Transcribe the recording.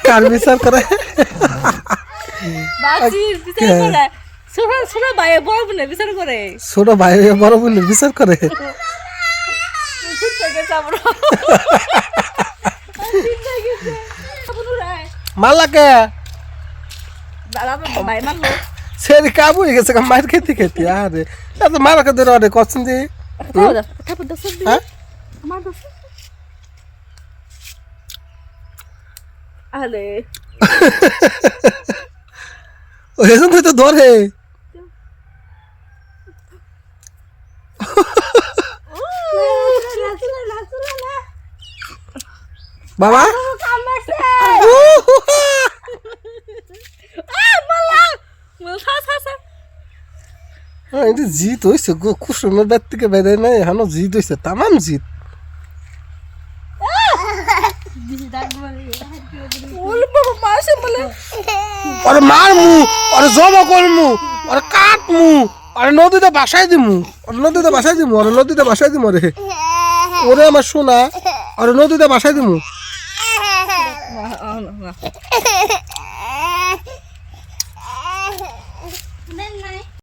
কার বিচার করে বাজির বিচার করে ছোট ছোট ভাই বড় বোনের বিচার করে ছোট ভাই বড় বোনের বিচার করে মাল্লাকে ভাই মারলো সেরি কাবু হয়ে গেছে মার খেতে খেতে আরে এত মারাকে ধরে অনেক কচ্ছেন যে তারপর দশ হ্যাঁ আমার দশ আরে ও এজন তো ধরে বাবা জিত হয়েছে গো কুসুমের ব্যাট থেকে বেড়ে নাই এখনো জিত হয়েছে তামাম জিত ওরে মারমু ওরে জমা করমু ওরে কাটমু ওরে নদীতে বাসায় দিমু ওরে নদীতে বাসায় দিমু ওরে নদীতে বাসায় দিমু রে ওরে আমার সোনা ওরে নদীতে বাসায় দিমু Then